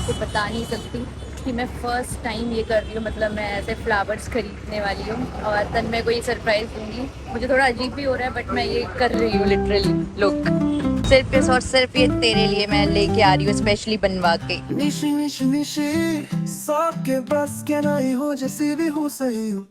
आपको बता नहीं सकती कि मैं फ़र्स्ट टाइम ये कर रही हूँ। मतलब मैं ऐसे फ्लावर्स खरीदने वाली हूँ और तन्मय को ये सरप्राइज़ दूंगी। मुझे थोड़ा अजीब भी हो रहा है बट मैं ये कर रही हूँ लिटरली। लुक, सिर्फ और सिर्फ ये तेरे लिए मैं लेके आ रही हूँ स्पेशली बनवा के। निशी निशी निशी सबके बस के नहीं हो जैसी भी हो सही हो।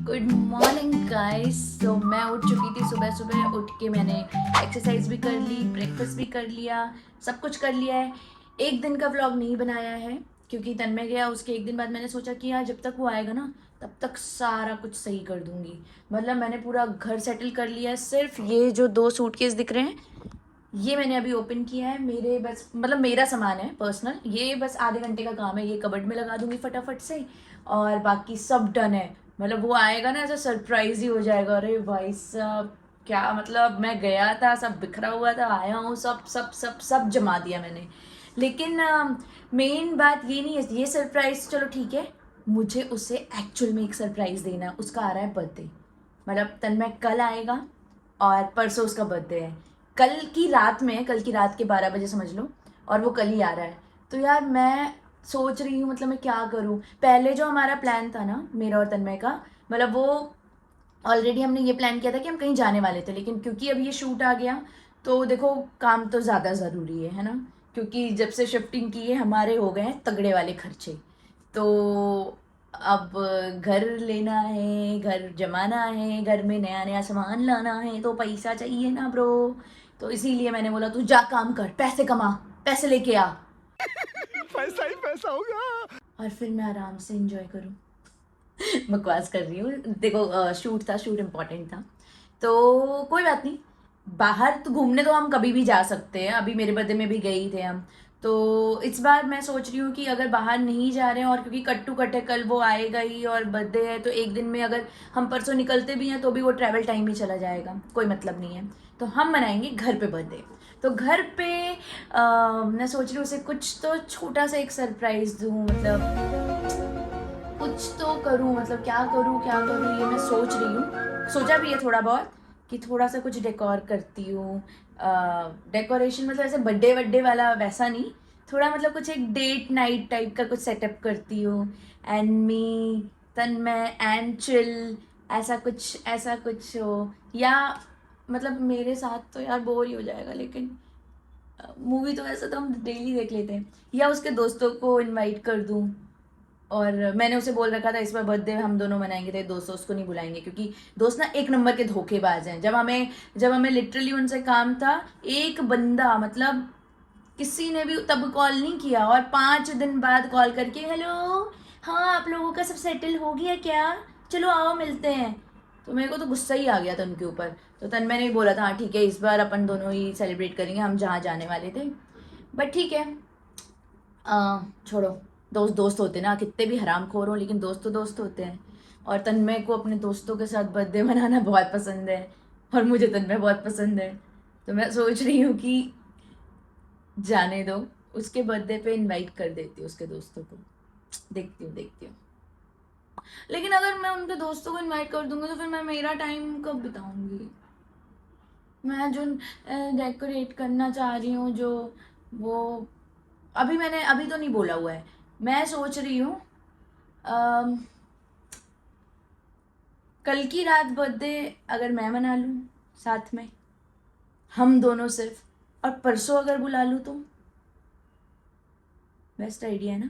Good morning guys. तो मैं उठ चुकी थी, सुबह सुबह उठ के मैंने एक्सरसाइज भी कर ली, ब्रेकफास्ट भी कर लिया, सब कुछ कर लिया है। एक दिन का व्लॉग नहीं बनाया है क्योंकि तन्मय गया, उसके एक दिन बाद मैंने सोचा कि यार जब तक वो आएगा ना तब तक सारा कुछ सही कर दूंगी। मतलब मैंने पूरा घर सेटल कर लिया है। सिर्फ ये जो 2 सूटकेस दिख रहे हैं ये मैंने अभी ओपन किया है। मेरे बस मतलब मेरा सामान है पर्सनल, ये बस आधे घंटे का काम है। ये कबर्ड में लगा दूंगी फटाफट से और बाकी सब डन है। मतलब वो आएगा ना ऐसा सरप्राइज ही हो जाएगा। अरे भाई साहब क्या मतलब, मैं गया था सब बिखरा हुआ था, आया हूँ सब सब सब सब जमा दिया मैंने। लेकिन मेन बात ये नहीं है, ये सरप्राइज चलो ठीक है, मुझे उसे एक्चुअल में एक सरप्राइज देना है। उसका आ रहा है बर्थडे। मतलब तन्मय कल आएगा और परसों उसका बर्थडे है। कल की रात में, कल की रात के 12 बजे समझ लो, और वो कल ही आ रहा है। तो यार मैं सोच रही हूँ मतलब मैं क्या करूँ। पहले जो हमारा प्लान था ना मेरा और तन्मय का, मतलब वो ऑलरेडी हमने ये प्लान किया था कि हम कहीं जाने वाले थे, लेकिन क्योंकि अब ये शूट आ गया तो देखो काम तो ज़्यादा ज़रूरी है ना। क्योंकि जब से शिफ्टिंग की है हमारे हो गए हैं तगड़े वाले खर्चे। तो अब घर लेना है, घर जमाना है, घर में नया नया सामान लाना है, तो पैसा चाहिए ना ब्रो। तो इसीलिए मैंने बोला तू जा काम कर, पैसे कमा, पैसे लेके आ, पैसा ही पैसा होगा। और फिर मैं आराम से इंजॉय करूँ। बकवास कर रही हूँ। देखो शूट था, शूट इम्पोर्टेंट था, तो कोई बात नहीं। बाहर तो घूमने तो हम कभी भी जा सकते हैं, अभी मेरे बर्थडे में भी गए ही थे हम। तो इस बार मैं सोच रही हूँ कि अगर बाहर नहीं जा रहे हैं, और क्योंकि कट टू कट है, कल वो आएगा ही और बर्थडे है, तो एक दिन में अगर हम परसों निकलते भी हैं तो भी वो ट्रैवल टाइम ही चला जाएगा, कोई मतलब नहीं है। तो हम मनाएंगे घर पे बर्थडे। तो घर पे मैं सोच रही हूँ उसे कुछ तो छोटा सा एक सरप्राइज दूँ। मतलब कुछ तो करूँ, मतलब क्या करूँ क्या करूँ ये मैं सोच रही हूँ। सोचा भी है थोड़ा बहुत कि थोड़ा सा कुछ डेकोर करती हूँ। डेकोरेशन मतलब ऐसे बर्थडे वड्डे वाला वैसा नहीं, थोड़ा मतलब कुछ एक डेट नाइट टाइप का कुछ सेटअप करती हूँ। And me, Tanmay and chill, ऐसा कुछ हो। या मतलब मेरे साथ तो यार बोर ही हो जाएगा, लेकिन मूवी तो वैसे तो हम डेली देख लेते हैं। या उसके दोस्तों को इनवाइट कर दूँ। और मैंने उसे बोल रखा था इस बार बर्थडे हम दोनों मनाएंगे, तो दोस्त उसको नहीं बुलाएंगे क्योंकि दोस्त ना एक नंबर के धोखेबाज हैं। जब हमें लिटरली उनसे काम था, एक बंदा मतलब किसी ने भी तब कॉल नहीं किया, और 5 दिन बाद कॉल करके हेलो, हाँ आप लोगों का सब सेटल हो गया क्या, चलो आओ मिलते हैं। तो मेरे को तो गुस्सा ही आ गया था उनके ऊपर। तो तन मैंने ही बोला था हाँ ठीक है, इस बार अपन दोनों ही सेलिब्रेट करेंगे, हम जहाँ जाने वाले थे। बट ठीक है, छोड़ो। दोस्त दोस्त होते हैं ना, कितने भी हरामखोर हो लेकिन दोस्त तो दोस्त होते हैं। और तन्मय को अपने दोस्तों के साथ बर्थडे मनाना बहुत पसंद है, और मुझे तन्मय बहुत पसंद है। तो मैं सोच रही हूँ कि जाने दो, उसके बर्थडे पे इनवाइट कर देती हूँ उसके दोस्तों को। देखती हूँ। लेकिन अगर मैं उनके दोस्तों को इनवाइट कर दूंगी तो फिर मैं मेरा टाइम कब बिताऊंगी। मैं जो डेकोरेट करना चाह रही हूँ, जो वो मैंने अभी तो नहीं बोला हुआ है। मैं सोच रही हूँ अम, कल की रात बर्थडे अगर मैं मना लूँ साथ में, हम दोनों सिर्फ, और परसों अगर बुला लूँ तो बेस्ट आइडिया है ना।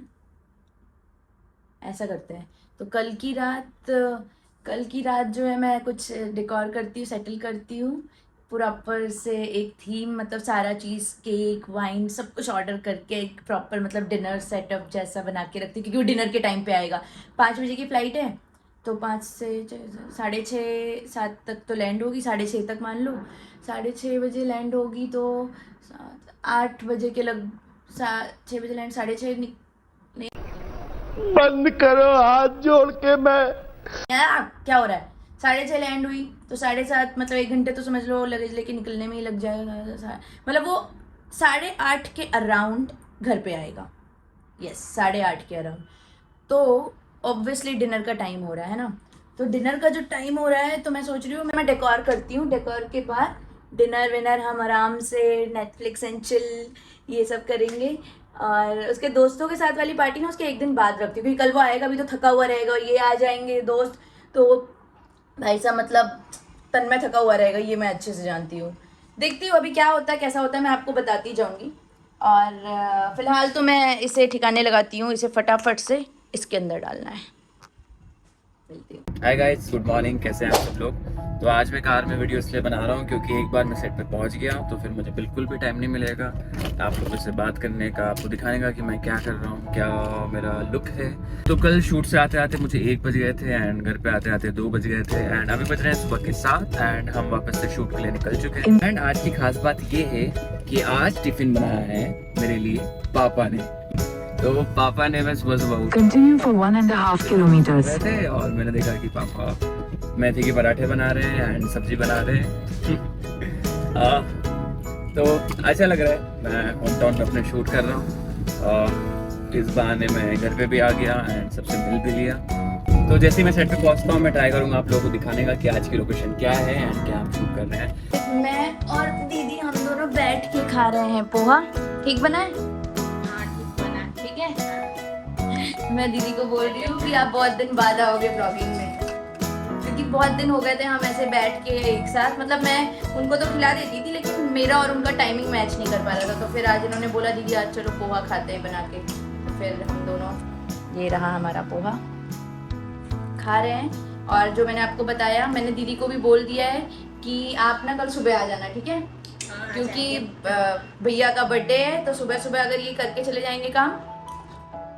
ऐसा करते हैं। तो कल की रात जो है मैं कुछ डेकोर करती हूँ, सेटल करती हूँ प्रॉपर से एक थीम, मतलब सारा चीज़, केक वाइन सब कुछ ऑर्डर करके एक प्रॉपर मतलब डिनर सेटअप जैसा बना के रखती हूँ, क्योंकि वो डिनर के टाइम पे आएगा। 5 बजे की फ़्लाइट है, तो 5 से 6:30 7 तक तो लैंड होगी, 6:30 तक मान लो। 6:30 बजे लैंड होगी तो 8 बजे के लग, 6 बजे लैंड, 6:30 बंद करो हाथ जोड़ के मैं। क्या हो रहा है। 6:30 लैंड हुई तो 7:30 मतलब 1 घंटे तो समझ लो लगेज लेके निकलने में ही लग जाएगा। मतलब वो 8:30 के अराउंड घर पे आएगा। यस, 8:30 के अराउंड। तो ऑब्वियसली डिनर का टाइम हो रहा है ना। तो डिनर का जो टाइम हो रहा है तो मैं सोच रही हूँ मैं डेकोर करती हूँ, डेकोर के बाद डिनर विनर हम आराम से नेटफ्लिक्स एंड चिल ये सब करेंगे। और उसके दोस्तों के साथ वाली पार्टी ना उसके एक दिन बाद रखती हूँ, क्योंकि कल वो आएगा भी तो थका हुआ रहेगा और ये आ जाएंगे दोस्त, तो भाई साहब मतलब तन्मय थका हुआ रहेगा, ये मैं अच्छे से जानती हूँ। देखती हूँ अभी क्या होता है कैसा होता है, मैं आपको बताती जाऊंगी। और फिलहाल तो मैं इसे ठिकाने लगाती हूँ, इसे फटाफट से इसके अंदर डालना है। मिलती हूँ। Hi guys, good morning. कैसे हैं आप सब लोग? तो आज मैं कार में वीडियो इसलिए बना रहा हूँ क्योंकि एक बार मैं सेट पे पहुँच गया तो फिर मुझे बिल्कुल भी टाइम नहीं मिलेगा आप लोगों से बात करने का, आपको दिखाने का कि मैं क्या कर रहा हूँ, क्या मेरा लुक है। तो कल शूट से आते आते मुझे 1 बज गए थे एंड घर पे आते आते 2 बज गए थे एंड अभी बज रहे हैं सुबह के 7 एंड हम वापस से शूट के लिए निकल चुके हैं। एंड आज की खास बात ये है कि आज टिफिन बनाया है मेरे लिए पापा ने। तो पापा ने मैं सुबह सुबह Continue for 1.5 kilometers. रहे थे और मैंने देखा कि पापा मेथी के पराठे बना रहे हैं एंड सब्जी बना रहे हैं। तो अच्छा लग रहा है। मैं होम टाउन में अपने शूट कर रहा हूँ और इस बहाने मैं घर पे भी आ गया एंड सबसे मिल भी लिया। तो जैसे ही मैं सेट पे पहुँचता हूँ मैं ट्राई करूँगा आप लोगों को दिखाने का कि आज की लोकेशन क्या है एंड क्या हम शूट कर रहे हैं। मैं और दीदी हम दोनों बैठ के खा रहे हैं पोहा। ठीक बना है? हाँ ठीक बना है। ठीक है, मैं दीदी को बोल रही हूँ कि आप बहुत दिन बाद आओगे ब्लॉगिंग में, क्योंकि बहुत दिन हो गए थे हम ऐसे बैठ के एक साथ। मतलब मैं उनको तो खिला देती थी लेकिन मेरा और उनका टाइमिंग मैच नहीं कर पा रहा था, तो फिर आज इन्होंने बोला दीदी आज चलो पोहा खाते हैं बना के। तो फिर हम दोनों, ये रहा हमारा पोहा, खा रहे हैं। और जो मैंने आपको बताया, मैंने दीदी को भी बोल दिया है कि आप ना कल सुबह आ जाना, ठीक है? क्योंकि भैया का बर्थडे है, तो सुबह सुबह अगर ये करके चले जाएंगे काम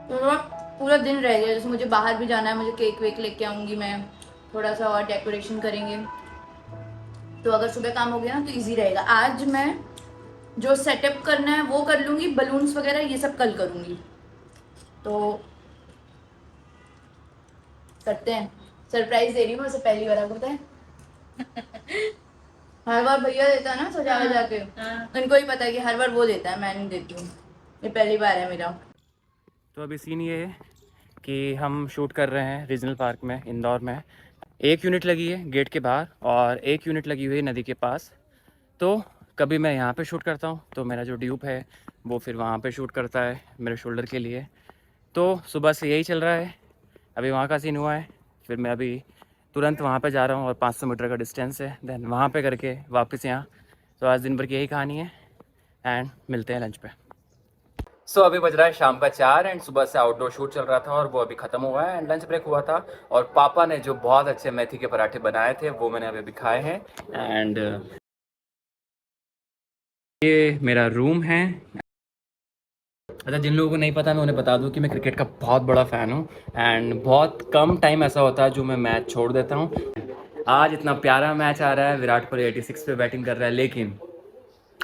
तो पूरा दिन रह गया। जैसे मुझे बाहर भी जाना है, मुझे केक वेक लेके आऊँगी मैं, थोड़ा सा और डेकोरेशन करेंगे, तो अगर सुबह काम हो गया ना तो इजी रहेगा। आज मैं जो सेटअप करना है वो कर लूँगी, बलून्स वगैरह ये सब कल करूँगी। तो करते हैं, सरप्राइज दे रही हूँ वैसे पहली बार, आपको पता है। हर बार भैया देता है ना सजा वजा के, उनको ही पता है कि हर बार वो देता है, मैं नहीं देती हूँ, ये पहली बार है मेरा। तो अभी सीन ये है कि हम शूट कर रहे हैं रीजनल पार्क में, इंदौर में। 1 यूनिट लगी है गेट के बाहर और 1 यूनिट लगी हुई है नदी के पास। तो कभी मैं यहाँ पे शूट करता हूँ तो मेरा जो ड्यूप है वो फिर वहाँ पे शूट करता है मेरे शोल्डर के लिए। तो सुबह से यही चल रहा है। अभी वहाँ का सीन हुआ है, फिर मैं अभी तुरंत वहाँ पे जा रहा हूँ और 500 मीटर का डिस्टेंस है, देन वहाँ पे करके वापस यहाँ। तो आज दिन भर की यही कहानी है एंड मिलते हैं लंच पे। सो अभी बज रहा है शाम का 4 एंड सुबह से आउटडोर शूट चल रहा था और वो अभी ख़त्म हुआ है एंड लंच ब्रेक हुआ था। और पापा ने जो बहुत अच्छे मेथी के पराठे बनाए थे वो मैंने अभी खाए हैं। एंड ये मेरा रूम है। अच्छा, जिन लोगों को नहीं पता मैं उन्हें बता दूं कि मैं क्रिकेट का बहुत बड़ा फ़ैन हूं एंड बहुत कम टाइम ऐसा होता है जो मैं मैच छोड़ देता हूं। आज इतना प्यारा मैच आ रहा है, विराट कोहली 86 पे बैटिंग कर रहा है, लेकिन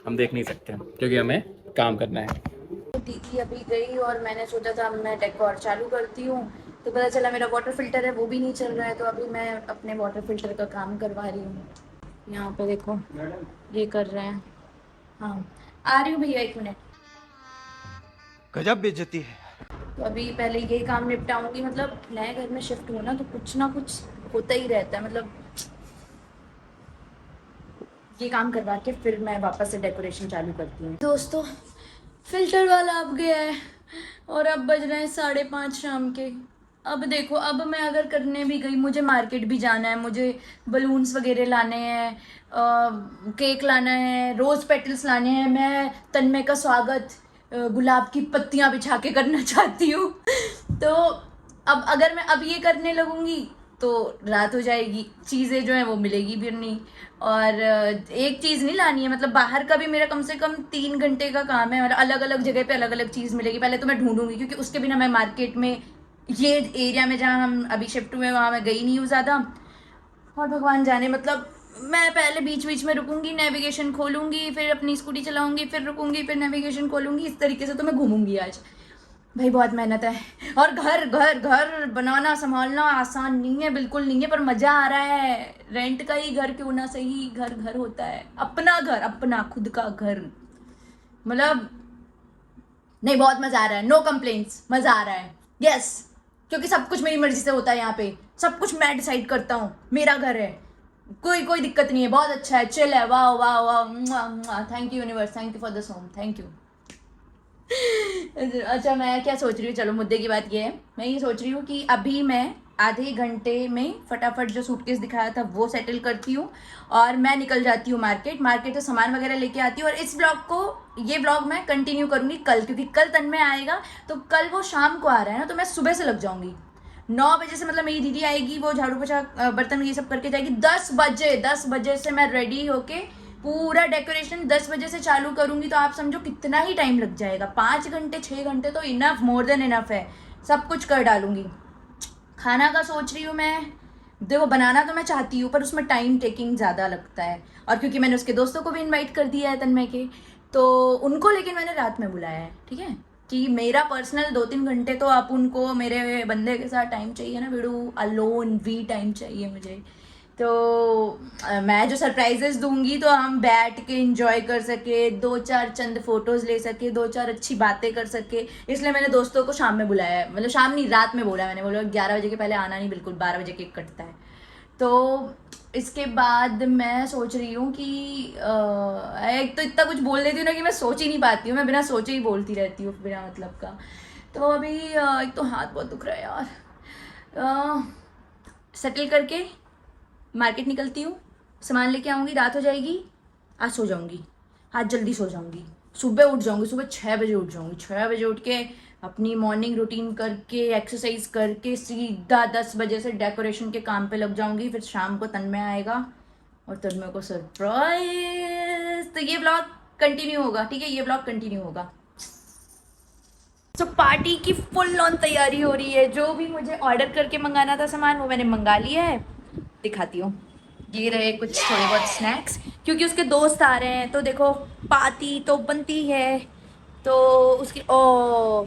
हम देख नहीं सकते क्योंकि हमें काम करना है। दीदी अभी गई और मैंने सोचा था मैं डेकोर चालू करती हूँ, तो पता चला मेरा वाटर फिल्टर है वो भी नहीं चल रहा है, तो अभी मैं अपने वाटर फिल्टर का काम करवा रही हूँ। यहाँ पे देखो ये कर रहे हैं। हाँ आ रही हूँ भैया, 1 मिनट। गजब बेइज्जती है। तो अभी पहले ये काम निपटाऊंगी, मतलब नए घर में शिफ्ट हुआ ना तो कुछ ना कुछ होता ही रहता है, मतलब ये काम करवा के फिर मैं वापस से डेकोरेशन चालू करती हूँ। दोस्तों फिल्टर वाला अब गया है और अब बज रहे हैं 5:30 शाम के। अब देखो, अब मैं अगर करने भी गई, मुझे मार्केट भी जाना है, मुझे बलून्स वगैरह लाने हैं, केक लाना है, रोज़ पेटल्स लाने हैं, मैं तन्मय का स्वागत गुलाब की पत्तियां बिछा के करना चाहती हूँ। तो अब अगर मैं अब ये करने लगूंगी तो रात हो जाएगी, चीज़ें जो हैं वो मिलेगी भी नहीं। और एक चीज़ नहीं लानी है, मतलब बाहर का भी मेरा कम से कम 3 घंटे का काम है और अलग अलग जगह पे अलग अलग चीज़ मिलेगी। पहले तो मैं ढूंढूंगी क्योंकि उसके बिना मैं मार्केट में, ये एरिया में जहाँ हम अभी शिफ्ट हुए वहाँ मैं गई नहीं हूँ ज़्यादा। और भगवान जाने, मतलब मैं पहले बीच बीच में रुकूंगी, नेविगेशन खोलूंगी, फिर अपनी स्कूटी चलाऊंगी, फिर रुकूंगी, फिर नेविगेशन खोलूंगी, इस तरीके से तो मैं घूमूंगी आज। भाई बहुत मेहनत है और घर घर घर बनाना संभालना आसान नहीं है, बिल्कुल नहीं है, पर मजा आ रहा है। रेंट का ही घर क्यों ना सही, घर घर होता है, अपना घर, अपना खुद का घर, मतलब नहीं बहुत मजा आ रहा है, नो कंप्लेंट्स, मजा आ रहा है। यस, क्योंकि सब कुछ मेरी मर्जी से होता है यहाँ पे, सब कुछ मैं डिसाइड करता हूँ, मेरा घर है, कोई दिक्कत नहीं है, बहुत अच्छा है, चिल है, वाह वाह वाह, thank you universe, thank you for this home, thank you. अच्छा, मैं क्या सोच रही हूँ, चलो मुद्दे की बात ये है, मैं ये सोच रही हूँ कि अभी मैं आधे घंटे में फटाफट जो सूटकेस दिखाया था वो सेटल करती हूँ और मैं निकल जाती हूँ मार्केट से सामान वगैरह लेके आती हूँ। और इस ब्लॉग को, ये ब्लॉग मैं कंटिन्यू करूँगी कल, क्योंकि कल तन्मय आएगा, तो कल वो शाम को आ रहा है ना, तो मैं सुबह से लग जाऊँगी 9 बजे से। मतलब मेरी दीदी आएगी, वो झाड़ू पोछा बर्तन ये सब करके जाएगी 10 बजे से मैं रेडी होके पूरा डेकोरेशन 10 बजे से चालू करूंगी, तो आप समझो कितना ही टाइम लग जाएगा। 5 घंटे 6 घंटे तो इनफ, मोर देन इनफ है। सब कुछ कर डालूंगी। खाना का सोच रही हूँ मैं, देखो बनाना तो मैं चाहती हूँ पर उसमें टाइम टेकिंग ज़्यादा लगता है, और क्योंकि मैंने उसके दोस्तों को भी इनवाइट कर दिया है तन्मय के, तो उनको लेकिन मैंने रात में बुलाया है, ठीक है, कि मेरा पर्सनल 2-3 घंटे तो आप उनको, मेरे बंदे के साथ टाइम चाहिए ना बेडू, अलोन वी टाइम चाहिए मुझे। तो मैं जो सरप्राइजेस दूंगी तो हम बैठ के एंजॉय कर सके, 2-4 चंद फोटोज ले सके, 2-4 अच्छी बातें कर सके, इसलिए मैंने दोस्तों को शाम में बुलाया है। मतलब शाम नहीं, रात में बोला मैंने, बोला 11 बजे के पहले आना नहीं, बिल्कुल 12 बजे केक कटता है। तो इसके बाद मैं सोच रही हूँ कि एक तो इतना कुछ बोल देती हूँ ना कि मैं सोच ही नहीं पाती हूँ, मैं बिना सोचे ही बोलती रहती हूँ बिना मतलब का। तो अभी एक तो हाथ बहुत दुख रहा है यार। सेटल करके मार्केट निकलती हूँ, सामान लेके आऊँगी, रात हो जाएगी, आज सो जाऊँगी, आज जल्दी सो जाऊँगी, सुबह उठ जाऊँगी, सुबह 6 बजे उठ जाऊँगी, 6 बजे उठ के अपनी मॉर्निंग रूटीन करके एक्सरसाइज करके सीधा 10 बजे से डेकोरेशन के काम पे लग जाऊँगी। फिर शाम को तन्मय आएगा और तन्मय को सरप्राइज। तो ये ब्लॉग कंटिन्यू होगा, ठीक है, ये ब्लॉग कंटिन्यू होगा। तो पार्टी की फुल ऑन तैयारी हो रही है। जो भी मुझे ऑर्डर करके मंगाना था सामान वो मैंने मंगा लिया है, दिखाती हूँ। ये रहे कुछ थोड़े बहुत स्नैक्स, क्योंकि उसके दोस्त आ रहे हैं, तो देखो पार्टी तो बनती है। तो उसकी ओ,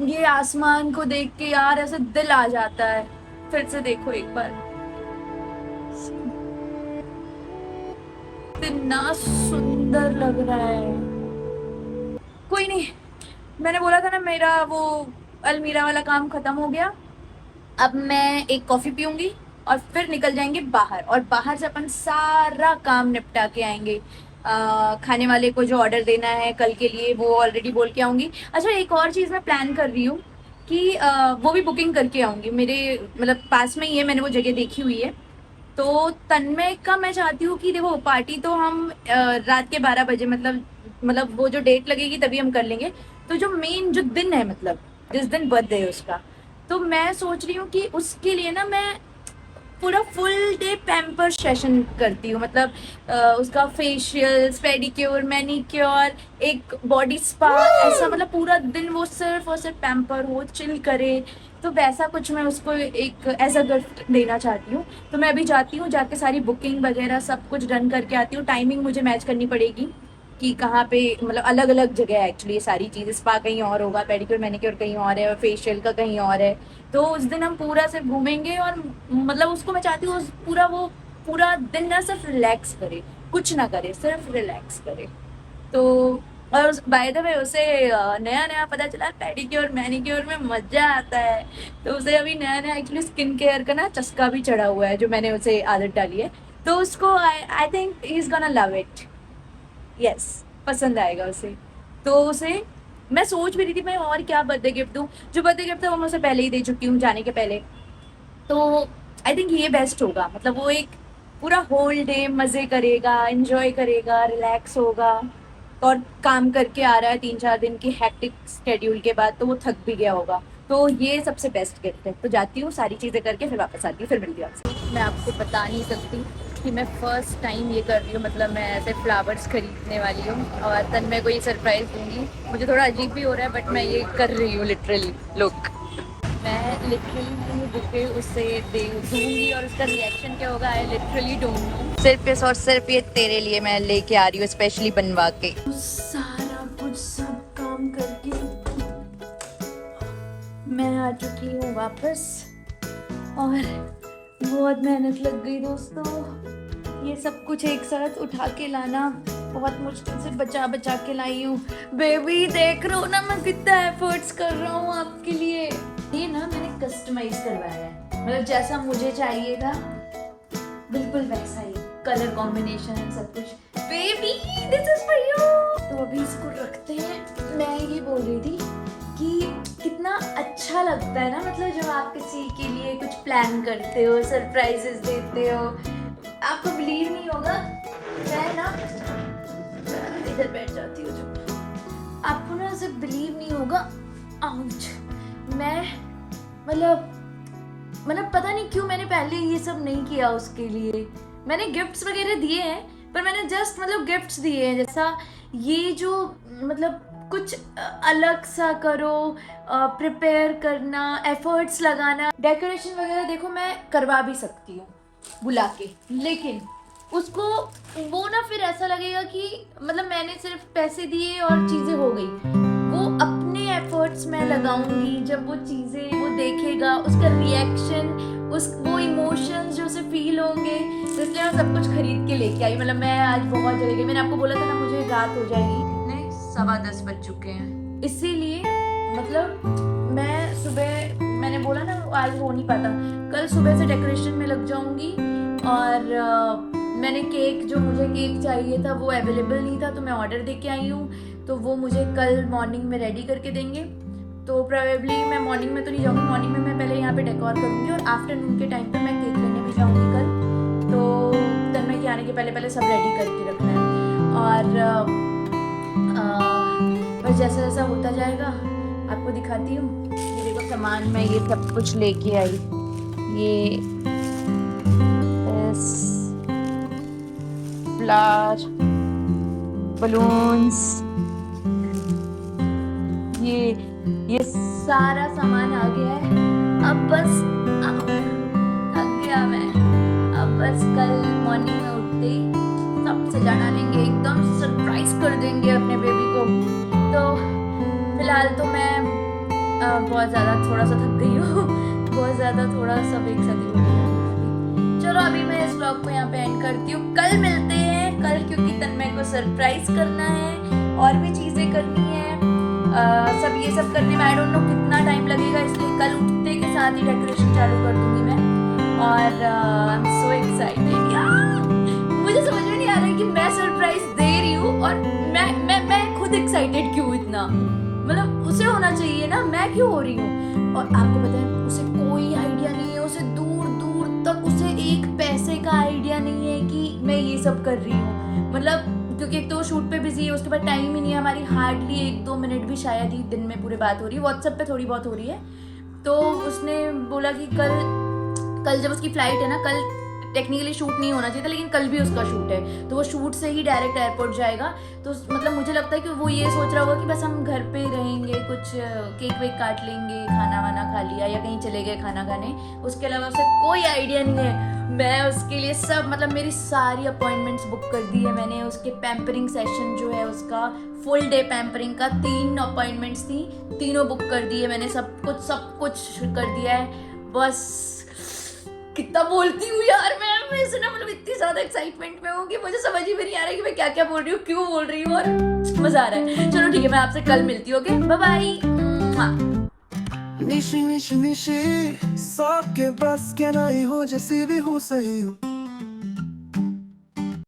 ये आसमान को देख के यार ऐसे दिल आ जाता है। फिर से देखो एक बार, इतना सुंदर लग रहा है। कोई नहीं, मैंने बोला था ना मेरा वो अलमीरा वाला काम खत्म हो गया। अब मैं एक कॉफ़ी पीऊँगी और फिर निकल जाएंगे बाहर, और बाहर से अपन सारा काम निपटा के आएंगे। खाने वाले को जो ऑर्डर देना है कल के लिए वो ऑलरेडी बोल के आऊँगी। अच्छा, एक और चीज़ मैं प्लान कर रही हूँ कि वो भी बुकिंग करके आऊँगी। मेरे मतलब पास में ही है, मैंने वो जगह देखी हुई है। तो तन्मय का मैं चाहती हूँ कि देखो पार्टी तो हम रात के 12 बजे, मतलब वो जो डेट लगेगी तभी हम कर लेंगे। तो जो मेन जो दिन है, मतलब जिस दिन बर्थडे है उसका, तो मैं सोच रही हूँ कि उसके लिए ना मैं पूरा फुल डे पैम्पर सेशन करती हूँ। मतलब उसका फेशियल, पेडिक्योर, मैनिक्योर, एक बॉडी स्पा, ऐसा मतलब पूरा दिन वो सिर्फ और सिर्फ पैम्पर हो, चिल करे। तो वैसा कुछ मैं उसको एक एज अ गिफ्ट देना चाहती हूँ। तो मैं अभी जाती हूँ, जाके सारी बुकिंग वगैरह सब कुछ डन करके आती हूँ। टाइमिंग मुझे मैच करनी पड़ेगी कि कहाँ पे, मतलब अलग अलग जगह है एक्चुअली ये सारी चीज़। स्पा कहीं और होगा, पेडिक्योर मैनिक्योर कहीं और है, और फेशियल का कहीं और है। तो उस दिन हम पूरा सिर्फ घूमेंगे, और मतलब उसको मैं चाहती हूँ वो पूरा दिन ना सिर्फ रिलैक्स करे, कुछ ना करे, सिर्फ रिलैक्स करे। तो और बाय द वे उसे नया नया पता चला पेडिक्योर मैनिक्योर में मज़ा आता है। तो उसे अभी नया नया एक्चुअली स्किन केयर का ना चस्का भी चढ़ा हुआ है, जो मैंने उसे आदत डाली है। तो उसको I think he is gonna love it. Yes, पसंद आएगा उसे। तो उसे मैं सोच भी रही थी मैं और क्या बर्थडे गिफ्ट दूँ। जो बर्थडे गिफ्ट था वो मैं उसे पहले ही दे चुकी हूँ जाने के पहले। तो आई थिंक ये बेस्ट होगा। मतलब वो एक पूरा होल डे मज़े करेगा, एंजॉय करेगा, रिलैक्स होगा। और काम करके आ रहा है 3-4 दिन की हेक्टिक स्केड्यूल के बाद, तो वो थक भी गया होगा। तो ये सबसे बेस्ट गिफ्ट है। तो जाती हूँ, सारी चीज़ें करके फिर वापस आती हूँ, फिर मिलती हूँ आपसे। मैं आपको बता नहीं सकती कि मैं फर्स्ट टाइम ये कर रही हूँ। मतलब मैं ऐसे फ्लावर्स खरीदने वाली हूँ और तन्मय को ये सरप्राइज़ दूंगी। मुझे थोड़ा अजीब भी हो रहा है, बट मैं ये कर रही हूँ लिटरली। लुक, मैं लिटरली बुके उसे दे दूंगी और उसका रिएक्शन क्या होगा आई लिटरली डोंट नो। सिर्फ और सिर्फ ये तेरे लिए मैं लेके आ रही हूँ, स्पेशली बनवा के। सारा कुछ सब काम करके मैं आ चुकी हूँ वापस, और बहुत मेहनत लग गई दोस्तों। ये सब कुछ एक साथ उठा के लाना बहुत मुश्किल से बचा बचा के लाई हूँ। बेबी देख रहे हो ना मैं कितना एफर्ट्स कर रहा हूँ आपके लिए। ये ना मैंने कस्टमाइज करवाया है, मतलब जैसा मुझे चाहिए था बिल्कुल वैसा ही, कलर कॉम्बिनेशन सब कुछ baby this is for you. तो अभी इसको रखते हैं। मैं ये बोल रही थी कि कितना अच्छा लगता है ना, मतलब जब आप किसी के लिए कुछ प्लान करते हो, सरप्राइजेस देते हो। आपको बिलीव नहीं होगा, मैं ना इधर बैठ जाती हूँ जो, आपको ना ऐसे बिलीव नहीं होगा। आउच, मैं मतलब पता नहीं क्यों मैंने पहले ये सब नहीं किया उसके लिए। मैंने गिफ्ट्स वगैरह दिए हैं, पर मैंने जस्ट मतलब गिफ्ट्स दिए हैं। जैसा ये जो मतलब कुछ अलग सा करो, प्रिपेयर करना, एफर्ट्स लगाना, डेकोरेशन वगैरह देखो मैं करवा भी सकती हूँ बुला के, लेकिन उसको वो ना फिर ऐसा लगेगा कि मतलब मैंने सिर्फ पैसे दिए और चीज़ें हो गई। वो अपने एफर्ट्स में लगाऊंगी, जब वो चीज़ें वो देखेगा, उसका रिएक्शन, वो इमोशंस जो उसे फील होंगे, तो इसलिए मैं सब कुछ खरीद के लेके आई। मतलब मैं आज बहुत जगह गई, मैंने आपको बोला था ना मुझे रात हो जाएगी, कितने 10:15 बज चुके हैं। इसीलिए मतलब मैं सुबह, मैंने बोला ना आज हो नहीं पाता, कल सुबह से डेकोरेशन में लग जाऊंगी। और मैंने केक, जो मुझे केक चाहिए था वो अवेलेबल नहीं था, तो मैं ऑर्डर दे के आई हूँ, तो वो मुझे कल मॉर्निंग में रेडी करके देंगे। तो प्रोबेबली मैं मॉर्निंग में तो नहीं जाऊँगी, मॉर्निंग में मैं पहले यहाँ पे डेकोर करूँगी और आफ्टरनून के टाइम पे मैं केक लेने भी जाऊँगी कल। तो तन्मय के आने के पहले सब रेडी करके रखना है। और बस जैसा जैसा होता जाएगा आपको दिखाती हूँ। ये देखो सामान मैं ये सब कुछ लेके आई, ये फ्लावर, बलून्स, ये सारा सामान आ गया है। अब बस थक गया मैं। अब बस कल मॉर्निंग में उठते ही सब सजा डालेंगे, एकदम सरप्राइज कर देंगे अपने बेबी को। तो फिलहाल तो मैं बहुत ज़्यादा थोड़ा सा थक गई हूँ बहुत ज़्यादा, थोड़ा सब एक साथ ही हो गया। चलो अभी मैं इस व्लॉग को यहाँ पे एंड करती हूँ। कल मिलते हैं, कल क्योंकि तन्मय को सरप्राइज करना है और भी चीज़ें करनी है। सब ये सब करने में आई डोंट नो कितना टाइम लगेगा, इसलिए कल उठते के साथ ही डेकोरेशन चालू कर दूंगी मैं। और आई एम सो एक्साइटेड यार, मुझे समझ में नहीं आ रहा है कि मैं सरप्राइज दे रही हूँ और मैं खुद एक्साइटेड क्यों इतना, मतलब उसे होना चाहिए ना, मैं क्यों हो रही हूँ। और आपको पता है उसे कोई आइडिया नहीं है, उसे दूर दूर तक उसे एक पैसे का आइडिया नहीं है कि मैं ये सब कर रही हूँ। मतलब क्योंकि एक तो शूट पे बिजी है, उसके बाद टाइम ही नहीं है, हमारी हार्डली 1-2 मिनट भी शायद ही दिन में पूरे बात हो रही है, व्हाट्सएप पे थोड़ी बहुत हो रही है। तो उसने बोला कि कल जब उसकी फ्लाइट है ना, कल टेक्निकली शूट नहीं होना चाहिए था, लेकिन कल भी उसका शूट है, तो वो शूट से ही डायरेक्ट एयरपोर्ट जाएगा। तो मतलब मुझे लगता है कि वो ये सोच रहा होगा कि बस हम घर पे रहेंगे, कुछ केक वेक काट लेंगे, खाना वाना खा लिया या कहीं चले गए खाना खाने, उसके अलावा उसे कोई आइडिया नहीं है। मैं उसके लिए सब मतलब मेरी सारी अपॉइंटमेंट्स बुक कर दी है मैंने। उसके पैम्परिंग सेशन जो है उसका फुल डे पैम्परिंग का 3 अपॉइंटमेंट्स थी, तीनों बुक कर दी है मैंने, सब कुछ कर दिया है। बस कितना बोलती हूँ यार मैं इसे ना, मतलब इतनी ज्यादा एक्साइटमेंट में हूँ कि मुझे समझ ही नहीं आ रहा है कि मैं क्या क्या बोल रही हूँ, क्यों बोल रही हूँ, और मजा आ रहा है। चलो ठीक है, मैं आपसे कल मिलती हूँ। Okay bye bye. Nishi Nishi Nishi सौ के बस के नहीं हो जैसी भी हो सही हूँ।